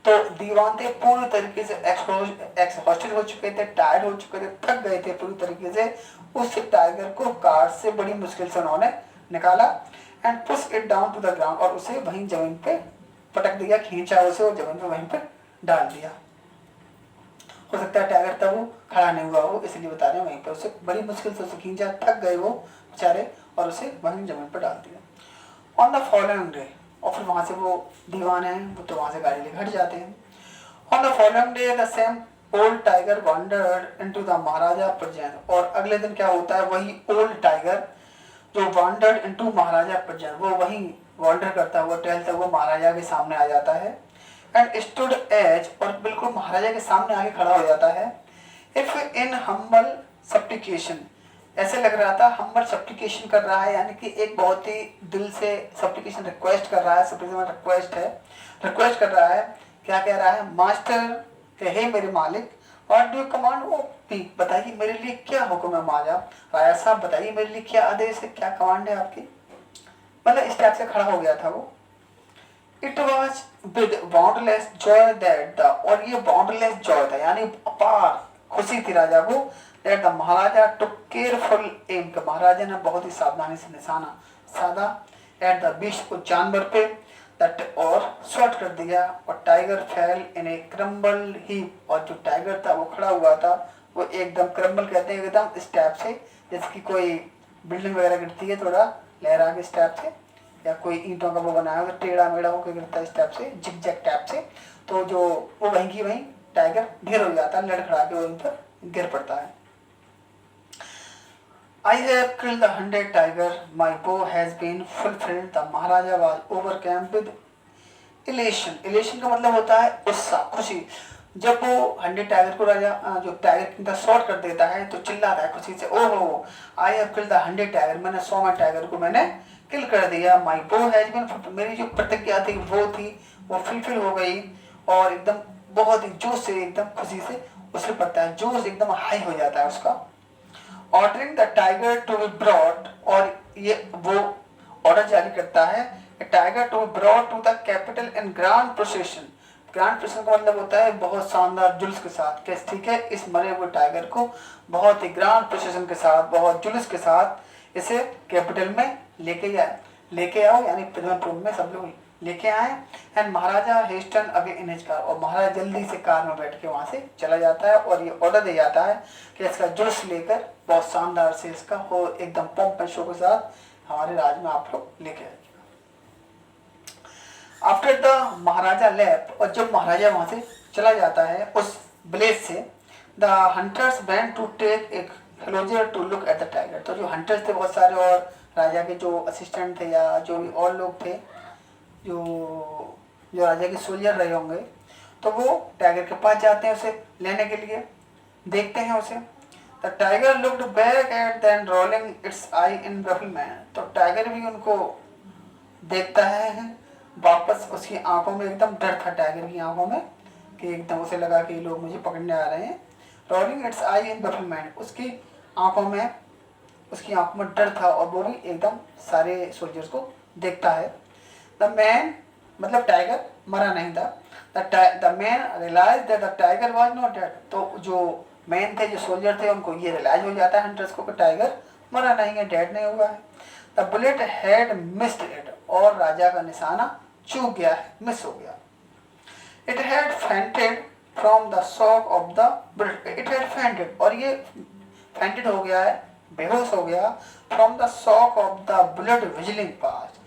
तो दीवान थे पूरी तरीके से एक्सहॉस्टेड हो चुके थे, टायर्ड हो चुके थे, थक गए थे पूरी तरीके से। उस टाइगर को कार से बड़ी मुश्किल से उन्होंने निकाला and push it down to the ground, और उसे वहीं जमीन पे पटक दिया, खींचा उसे और जमीन पे वहीं पे डाल दिया। हो सकता है टाइगर तब वो खड़ा नहीं हुआ हो, इसलिए बता रहे हैं वहीं पे उसे बड़ी मुश्किल से उसे खींचा, थक गए वो बेचारे, और उसे वहीं जमीन पर डाल दिया। ऑन द फॉलोइंग डे, और फिर वहां से वो दीवान है वो तो वहां से गाड़ी लेकर हट जाते हैं। On the following day the same old tiger wandered into the maharaja presence, और अगले दिन क्या होता है, वही ओल्ड टाइगर जो वांडर्ड इनटू महाराजा प्रजैन, वो वही वांडर करता हुआ, टहलता हुआ महाराजा के सामने आ जाता है। एंड स्टूड एज, और बिल्कुल महाराजा के सामने आके खड़ा हो जाता है। इफ इन हम्बल सप्लिकेशन, ऐसे लग रहा था हम्बल सप्लिकेशन कर रहा है, यानी कि एक बहुत ही दिल से सप्लिकेशन रिक्वेस्ट कर रहा है, सप्लिकेशन रिक्वेस्ट है, रिक्वेस्ट कर रहा है। क्या कह रहा है, मास्टर हे मेरे मालिक, व्हाट डू कमांड ओ मी, बताइए मेरे लिए क्या हुक्म है महाराजा, राजा साहब बताइए मेरे लिए क्या आदेश है, क्या कमांड है आपकी। मतलब इस टाइप से खड़ा हो गया था वो। It was with boundless Joy that the, और ये बाउंडलेस जॉय था, यानी अपार खुशी थी राजा को, that the Maharaja took careful aim, के महाराजा ने बहुत ही सावधानी से निशाना साधा, एट द बीस्ट, उस जानवर पे, दैट और शॉट कर दिया, और टाइगर फेल इन ए क्रम्बल हीप, और जो टाइगर था वो खड़ा हुआ था वो एकदम, क्रम्बल कहते हैं एकदम इस टाइप से, जैसे कि कोई बिल्डिंग वगैरह गिरती है थोड़ा लहरा के इस टाइप से, या कोई ईंटों का वो बनाया हो टेढ़ा मेढ़ा होकर गिरता है इस टाइप से, जिग-जैग टाइप से, तो जो वो वहीं की वहीं टाइगर ढेर हो जाता है, लड़खड़ा के वहीं पर गिर पड़ता है। I have killed the 100 tiger, my bow has been fulfilled, the Maharaja was overcome with elation. elation का मतलब होता है उत्साह, खुशी। जब वो 100 टाइगर को राजा जो टाइगर का शॉट कर देता है तो चिल्लाता है खुशी से, ओहो I have killed the 100 tiger, मैंने 100 टाइगर को मैंने किल कर दिया। माई बो हैज बीन, मेरी जो प्रतिज्ञा थी वो फुलफिल हो गई, और एकदम बहुत ही जोश से, एकदम खुशी से उसे पड़ता है, जोश एकदम हाई हो जाता है उसका। Ordering the tiger to be brought, और ये वो ऑर्डर जारी करता है tiger to be brought to the capital in grand procession. Grand procession का मतलब होता है बहुत शानदार जुलूस के साथ, कैसे, ठीक है, इस मरे हुए टाइगर को बहुत ही ग्रैंड प्रोसेशन के साथ, बहुत जुलूस के साथ इसे कैपिटल में लेके आओ, यानी पद्मपुर में सब लोग लेके आए। एंड महाराजा हेस्टन अगे इन हिज कार, और महाराजा जल्दी से कार में बैठ के वहां से चला जाता है, और ये ऑर्डर दे जाता है कि इसका जुलूस लेकर बहुत शानदार से इसका हो एकदम पंप शो के साथ हमारे राज्य में आप लोग लेके आइए। आफ्टर द महाराजा लेफ्ट, और जब महाराजा वहां से चला जाता है उस विलेज से, the hunters went to take a closer to look at the tiger, तो जो हंटर्स थे बहुत सारे और राजा के जो असिस्टेंट थे या जो भी और लोग थे जो राजा के सोल्जर रहे होंगे, तो वो टाइगर के पास जाते हैं उसे लेने के लिए, देखते हैं उसे। The tiger looked back at them rolling its eye in bafflement, तो टाइगर भी उनको देखता है वापस, उसकी आंखों में एकदम डर था टाइगर की आंखों में, कि एकदम उसे लगा कि लोग मुझे पकड़ने आ रहे हैं। रोलिंग इट्स आई इन बेफिलमेंट, उसकी आंखों में डर था, और वो भी एकदम सारे सोल्जर्स को देखता है। द मैन, मतलब टाइगर मरा नहीं था। The man realise that the tiger was not dead, तो जो मैन थे, जो सोल्जर थे, उनको ये रियलाइज हो जाता है हंटर्स को कि टाइगर मरा नहीं है, डेड नहीं हुआ है। The bullet had missed it, और राजा का निशाना चूक गया है, मिस हो गया। It had fainted from the shock of the bullet, it had fainted, और ये फेंटेड हो गया है, बेहोश हो गया, from the shock of the bullet whizzing past,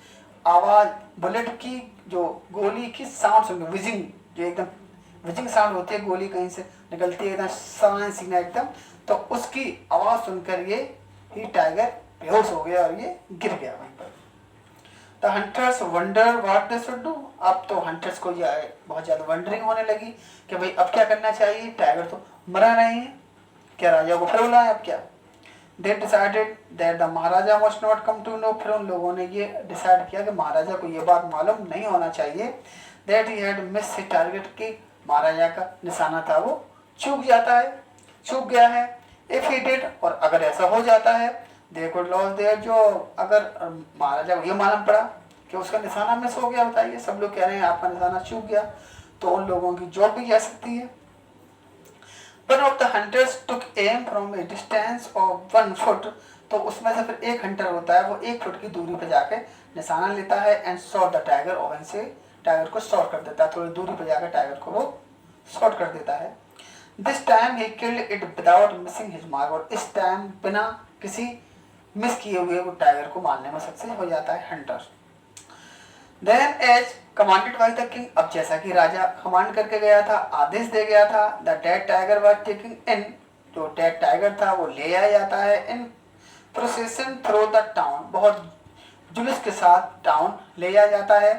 आवाज बुलेट की जो गोली की साउंड सुन, विजिंग जो एकदम विजिंग साउंड होती है, गोली कहीं से निकलती है एकदम साइन सीना एकदम, तो उसकी आवाज़ सुनकर ये टाइगर बेहोश हो गया और ये गिर गया वहीं पर। The hunters wonder what they should do. अब तो हंटर्स को बहुत ज़्यादा वंडरिंग होने लगी कि भाई अब क्या करना चाहिए, टाइगर तो मरा नहीं है, क्या राजा को फिर बुलाएं अब क्या। They decided that the Maharaja must not come to know. फिर उन लोगों ने ये डिसाइड किया कि महाराजा को ये बात मालूम नहीं होना चाहिए that he had miss his target, की महाराजा का निशाना था वो चूक जाता है, चूक गया है। इफ ही डिड, और अगर ऐसा हो जाता है, they could loss their job. अगर महाराजा को ये मालूम पड़ा कि उसका निशाना मिस हो गया, बताइए सब लोग कह रहे हैं आपका निशाना चूक गया, तो उन लोगों की जॉब भी जा सकती है। One of the hunters took aim from a distance of 1 foot, तो उसमें से फिर एक हंटर होता है वो 1 फुट की दूरी पे जाके निशाना लेता है एंड शॉट द टाइगर, और से टाइगर को शॉट कर देता है, थोड़ी दूरी पे जाकर टाइगर को वो शॉट कर देता है। This time he killed it without missing his mark, और इस टाइम बिना किसी मिस किए हुए वो टाइगर को मारने में सक्सेस हो जाता है hunter. Then as commanded by the king, अब जैसा कि राजा कमांड करके गया था, आदेश दे गया था, the dead tiger was taking in, जो डेड टाइगर था वो ले आया जाता है इन प्रोसेशन थ्रू द टाउन, बहुत जुलूस के साथ टाउन ले जाया जाता है,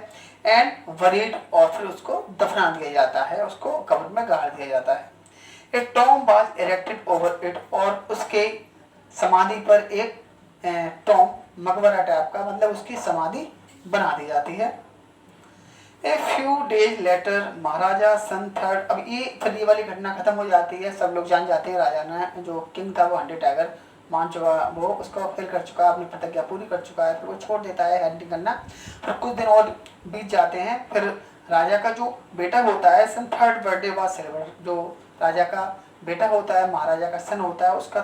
एंड वरीड, और फिर उसको दफना दिया जाता है, उसको कब्र में गाड़ दिया जाता है। A tomb was erected over it, और उसके समाधि पर एक टॉम मकबरा टाइप का, मतलब उसकी समाधि बना दी जाती है। A few days later Maharaja son third, अब ये फिर ये वाली घटना खत्म हो जाती है, सब लोग जान जाते हैं राजा ने जो किंग था वो हंटेड टाइगर मान चुका, वो उसको फेल कर चुका, अपनी प्रतिज्ञा पूरी कर चुका है, फिर वो छोड़ देता है हंटिंग करना। फिर कुछ दिन और बीत जाते हैं, फिर राजा का जो बेटा होता है सन थर्ड बर्थडे वाज सेलिब्रेट, जो राजा का बेटा होता है महाराजा का सन होता है उसका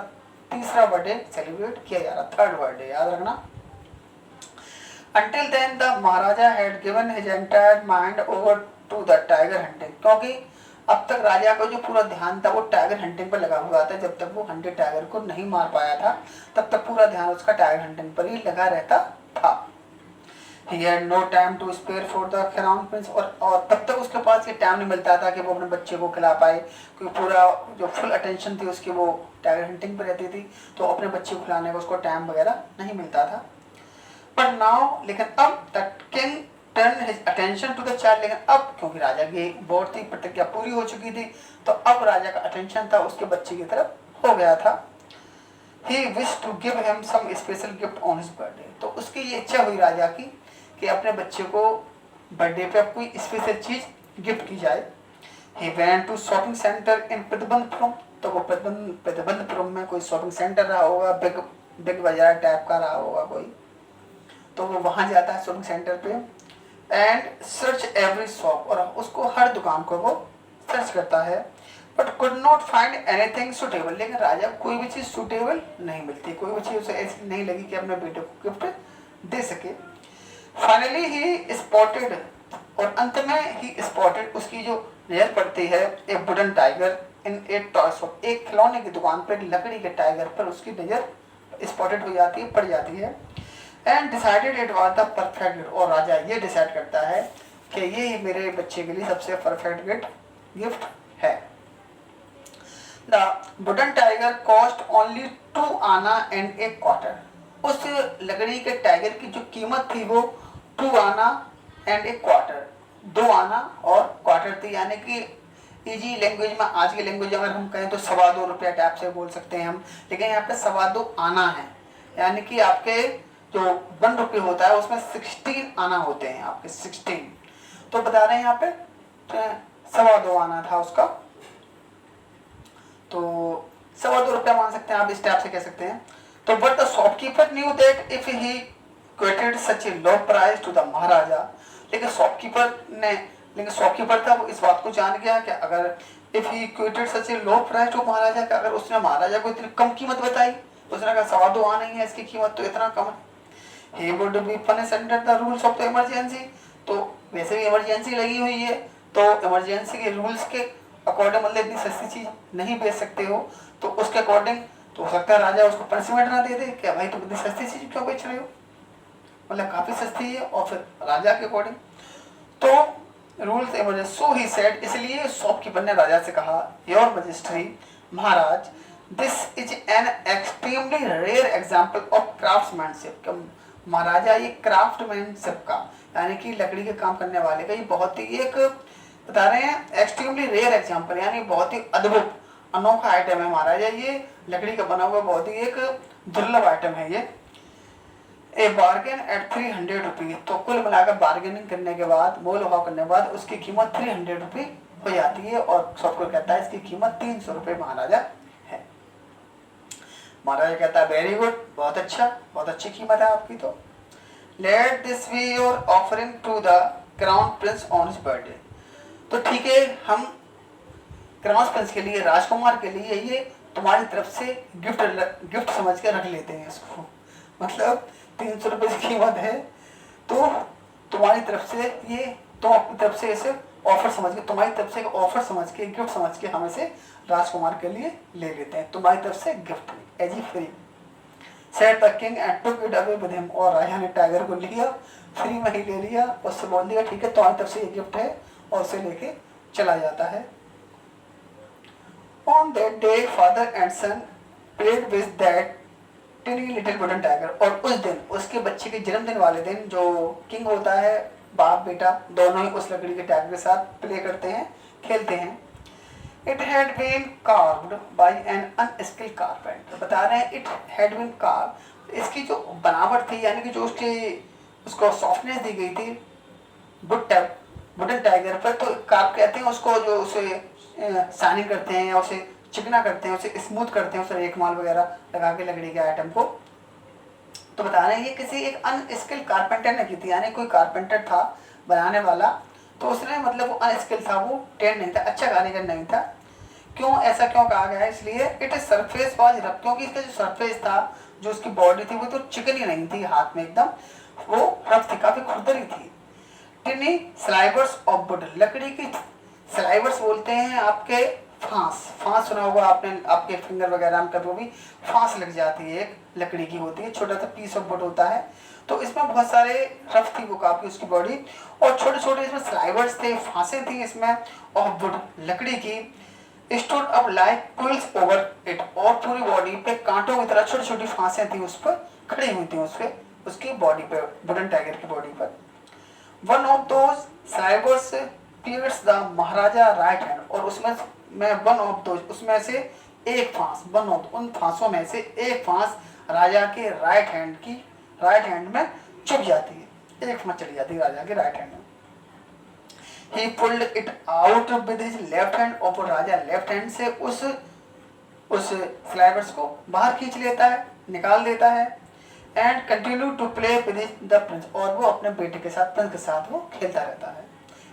तीसरा बर्थडे सेलिब्रेट किया जा रहा, थर्ड बर्थडे याद रखना। Until then the Maharaja had given his entire mind over to the tiger hunting, क्योंकि अब तक राजा का जो पूरा ध्यान था वो टाइगर हंटिंग पर लगा हुआ था, जब तक वो हंटेड टाइगर को नहीं मार पाया था तब तक पूरा ध्यान उसका टाइगर हंटिंग पर ही लगा रहता था। He had no time to spare for the crown prince, और तब तक उसके पास ये टाइम नहीं मिलता था कि वो अपने बच्चे को खिला पाए, क्योंकि पूरा जो फुल अटेंशन थी उसकी वो टाइगर हंटिंग पर रहती थी, तो अपने बच्चे को खिलाने का उसको टाइम वगैरह नहीं मिलता था। But now, लेकिन अब the king turned his attention to the child, लेकिन अब क्योंकि राजा की बहुत ही प्रतिज्ञा पूरी हो चुकी थी, तो अब राजा का अटेंशन था उसके बच्चे की तरफ हो गया था। He wished to give him some special gift on his birthday, तो उसकी ये इच्छा हुई राजा की कि अपने बच्चे को बर्थडे पे कोई स्पेशल चीज गिफ्ट की जाए। He went to shopping center in Pratibandapuram, तो वो प्रतिबंधपुरम में कोई शॉपिंग सेंटर रहा होगा, बिग बाजार टाइप का रहा होगा कोई, तो वो वहाँ जाता है शॉपिंग सेंटर पे एंड सर्च एवरी शॉप, और उसको हर दुकान को वो सर्च करता है, but could not find anything suitable, लेकिन राजा कोई भी चीज़ सुटेबल नहीं मिलती, कोई भी चीज़ उसे ऐसी नहीं लगी कि अपने बेटे को गिफ्ट दे सके। फाइनली ही स्पॉटेड, और अंत में ही स्पॉटेड, उसकी जो नजर पड़ती है एक wooden tiger in A toy shop, एक खिलौने की दुकान पर लकड़ी के टाइगर पर उसकी नजर स्पॉटेड हो जाती है, पड़ जाती है। And decided it was the perfect gift, और राजा ये डिसाइड करता है कि ये मेरे बच्चे के लिए सबसे परफेक्ट गिफ्ट है। The wooden tiger cost only 2 आना एंड ए क्वार्टर, उस लकड़ी के टाइगर की जो कीमत थी वो 2 आना एंड ए क्वार्टर, 2 आना और क्वार्टर थी, यानी कि इजी लैंग्वेज में, आज की लैंग्वेज अगर हम कहें तो 2.25 रुपया टाइप से बोल सकते हैं हम, लेकिन यहाँ पे 2.25 आना है, यानी कि आपके जो 1 रुपये होता है उसमें 16 आना होते हैं आपके 16, तो बता रहे हैं यहाँ पे 2.25 आना था उसका, तो 2.25 रुपया मान सकते हैं आप, इस टाइप से कह सकते हैं। तो but the shopkeeper knew that if he quoted such a low price to the maharaja, लेकिन शॉपकीपर था वो इस बात को जान गया कि अगर if he quoted such a low price to maharaja, कि अगर उसने महाराजा को इतनी कम कीमत बताई, उसने कहा 2.25 आना ही है, इसकी कीमत तो इतना कम है, he would be punished under the rules of the emergency, तो वैसे भी इमरजेंसी लगी हुई है, तो इमरजेंसी के रूल्स के अकॉर्डिंग, मतलब इतनी सस्ती चीज नहीं बेच सकते हो, तो उसके अकॉर्डिंग तो हो सकता है राजा उसको पनिशमेंट ना दे दे कि भाई तुम इतनी सस्ती चीज क्यों बेच रहे हो, मतलब काफी सस्ती है, और फिर राजा के अकॉर्डिंग तो rules emergency, so he said, इसलिए शॉपकीपर ने राजा से कहा, योर मजिस्ट्री, महाराज, this is an extremely rare example of craftsmanship, महाराजा ये क्राफ्टमैनशिप का यानी कि लकड़ी के काम करने वाले का ये बहुत ही एक बता रहे हैं एक्सट्रीमली रेयर एग्जाम्पल, यानी बहुत ही अद्भुत अनोखा आइटम है महाराजा, ये लकड़ी का बना हुआ बहुत ही एक दुर्लभ आइटम है ये। ए बार्गेन एट 300 रुपीज, तो कुल मिलाकर बार्गेनिंग करने के बाद, मोल भाव करने के बाद उसकी कीमत 300 रुपये हो जाती है और सबको कहता है इसकी कीमत 300 रुपये महाराजा है। महाराजा कहता है वेरी गुड, बहुत अच्छा, बहुत अच्छी कीमत है आपकी। तो let this be your offering to the crown prince on his birthday, तो ठीक है हम क्राउन प्रिंस के लिए, राजकुमार के लिए ये तुम्हारी तरफ से गिफ्ट समझ के रख लेते हैं इसको, मतलब 300 रुपये की कीमत है तो तुम्हारी तरफ से ये, तुम अपनी तरफ से इसे ऑफर समझ के, तुम्हारी तरफ से ऑफर समझ के, गिफ्ट समझ के हम इसे राजकुमार के लिए ले लेते हैं, तुम्हारी तरफ से gift as a free. Said the king and took it away with him, और राजा ने टाइगर को लिया, फ्री में ही ले लिया, उससे बोल दिया ठीक है तुम्हारी तरफ से ये गिफ्ट है, और उसे लेके चला जाता है। On that day father and son played with that tiny little wooden tiger, और उस दिन उसके बच्चे के जन्मदिन वाले दिन जो किंग होता है, बाप बेटा दोनों ही उस लकड़ी के टाइगर के साथ प्ले करते हैं, खेलते हैं। It had been carved by an unskilled carpenter, बता रहे हैं इट हैड बीन कार्व, इसकी जो बनावट थी यानी कि जो उसको सॉफ्टनेस दी गई थी वुडन टाइगर पर, तो कार्व कहते हैं उसको जो उसे शाइनिंग करते हैं या उसे चिकना करते हैं, उसे स्मूथ करते हैं, उसे रेकमाल वगैरह लगा के लकड़ी के आइटम को। तो बता रहे हैं ये किसी एक अनस्किल्ड कारपेंटर ने की थी, यानी कोई कारपेंटर था बनाने वाला, तो उसने मतलब वो अनस्किल्ड था, वो ट्रेंड नहीं था, अच्छा कारीगर नहीं था। क्यों ऐसा क्यों कहा गया है, इसलिए इट सरफेस वाज रफ, क्योंकि इसका जो सरफेस था, जो उसकी बॉडी थी वो तो चिकनी नहीं थी, हाथ में एकदम वो रफ थी, काफी खुरदरी थी। टिनी स्लाइवर्स ऑफ वुड, लकड़ी की स्लाइवर्स बोलते हैं आपके फांस सुना होगा आपने, आपके फिंगर वगैरह में कभी भी फांस लग जाती है, एक लकड़ी की होती है, छोटा सा पीस ऑफ वुड होता है, तो इसमें बहुत सारे रफ थी वो काफी उसकी बॉडी, और छोटे छोटे इसमें स्लाइवर्स थे, फांसें थी इसमें ऑफ वुड लकड़ी की, stood up like quills over it, और पूरी बॉडी पे कांटों की तरह छोटी छोटी फांसें थी उस पर खड़ी हुई थी, उस पर उसकी बॉडी पे, वुडन टाइगर की बॉडी पर। One of those slivers pierced the maharaja right hand, और उसमें वन ऑफ दोज, उसमें से एक फांस, वन ऑफ उन फांसों में से एक फांस राजा के राइट हैंड में चुभ जाती है, एक फांस चली जाती है राजा के राइट हैंड में। ही pulled it out with his left hand, और राजा लेफ्ट हैंड से उस स्लाइवर्स को बाहर खींच लेता है, निकाल देता है। And continue to play with the prince, और वो अपने बेटे के साथ, प्रिंस के साथ वो खेलता रहता है।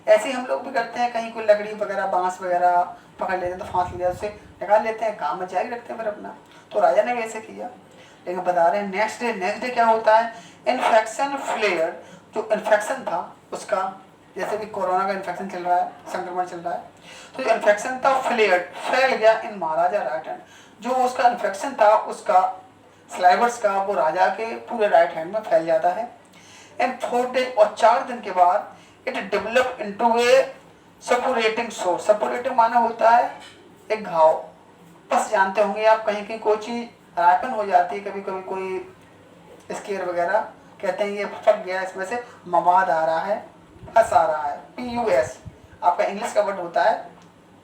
ऐसे ही हम लोग भी करते हैं, कहीं कोई लकड़ी वगैरह बांस वगैरह पकड़ लेते हैं तो फांस लिया उससे निकाल लेते हैं, काम में जारी रखते हैं फिर अपना, तो राजा ने भी ऐसे किया। लेकिन बता रहे हैं नेक्स्ट डे क्या होता है, इन्फेक्शन फ्लेयर, जो इन्फेक्शन था उसका, जैसे भी कोरोना का इन्फेक्शन चल रहा है, संक्रमण चल रहा है, तो जो इन्फेक्शन था फ्लेयर, फैल गया इन महाराजा राइट हैंड, जो उसका इन्फेक्शन था उसका स्लाइवर्स का, वो राजा के पूरे राइट हैंड में फैल जाता है। एंड 4 days, और 4 दिन के बाद इट डेवलप इनटू ए सपोरेटिंग सोर, सपोरेटिंग माना होता है एक घाव, बस जानते होंगे आप, कहीं की कोई चीज रायपन हो जाती है, कभी कभी कोई स्केर वगैरह, कहते हैं ये फट गया, इसमें से मवाद आ रहा है, फंस आ रहा है, PUS आपका इंग्लिश का वर्ड होता है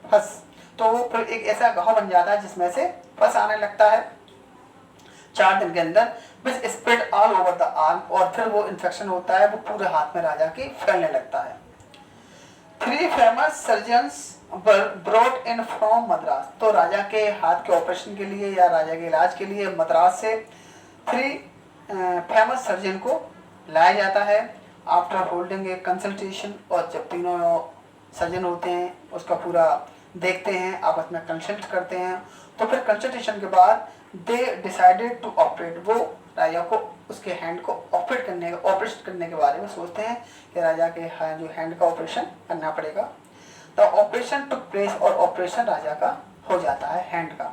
फंस, तो वो फिर एक ऐसा घाव बन जाता है जिसमें से फंस आने लगता है 4 दिन के अंदर, बस spread all over the arm, और फिर वो इन्फेक्शन होता है वो पूरे हाथ में राजा के फैलने लगता है। 3 famous surgeons were brought in from Madras, तो राजा के हाथ के ऑपरेशन के लिए या राजा के इलाज के लिए मद्रास से 3 फेमस सर्जन को लाया जाता है। आफ्टर होल्डिंग ए कंसल्टेशन, और जब तीनों सर्जन होते हैं उसका पूरा देखते हैं, आपस में कंसल्ट करते हैं, तो फिर कंसल्टेशन के बाद दे डिसाइडेड टू ऑपरेट, वो राजा को उसके हैंड को ऑपरेट करने के बारे में सोचते हैं कि राजा के जो हैंड का ऑपरेशन करना पड़ेगा। द ऑपरेशन टुक प्लेस, और ऑपरेशन राजा का हो जाता है हैंड का।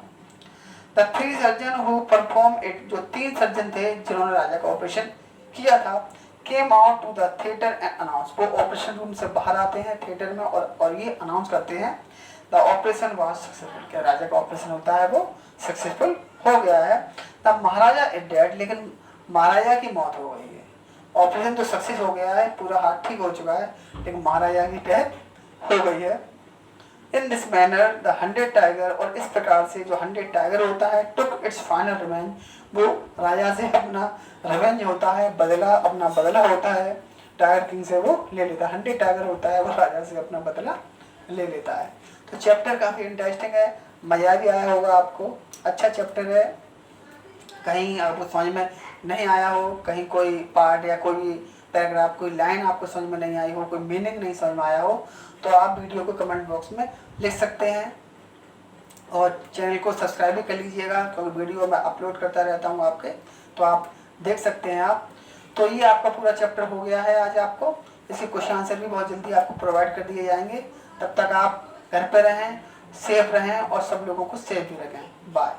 The 3 surgeon who perform it, जो 3 सर्जन थे जिन्होंने राजा का ऑपरेशन किया था, came out to the theatre and announce, वो ऑपरेशन रूम से बाहर आते हैं थिएटर में और ये अनाउंस करते हैं द ऑपरेशन वाज सक्सेसफुल, क्या राजा का ऑपरेशन होता है वो सक्सेसफुल हो गया है। तब महाराजा इज डेड, लेकिन महाराजा की मौत हो गई है। ऑपरेशन तो सक्सेस हो गया है, पूरा हाथ ठीक हो चुका है, लेकिन महाराजा की डेथ हो गई है। In this manner the 100 tiger, और इस प्रकार से जो 100 टाइगर होता है टुक इट्स फाइनल रिवेंज, वो राजा से अपना रिवेंज होता है, बदला, अपना बदला होता है, टाइगर किंग से वो ले लेता है। 100 टाइगर होता है वो राजा से अपना बदला ले लेता है। तो चैप्टर काफ़ी इंटरेस्टिंग है, मज़ा भी आया होगा आपको, अच्छा चैप्टर है। कहीं आपको समझ में नहीं आया हो, कहीं कोई पार्ट या कोई पैराग्राफ, कोई लाइन आपको समझ में नहीं आई हो, कोई मीनिंग नहीं समझ में आया हो, तो आप वीडियो को कमेंट बॉक्स में लिख सकते हैं। और चैनल को सब्सक्राइब भी कर लीजिएगा, क्योंकि वीडियो मैं अपलोड करता रहता हूँ आपके, तो आप देख सकते हैं आप। तो ये आपका पूरा चैप्टर हो गया है आज आपको। इसके क्वेश्चन आंसर भी बहुत जल्दी आपको प्रोवाइड कर दिए जाएंगे। तब तक आप घर पर रहें, सेफ रहें और सब लोगों को सेफ भी रखें। बाय।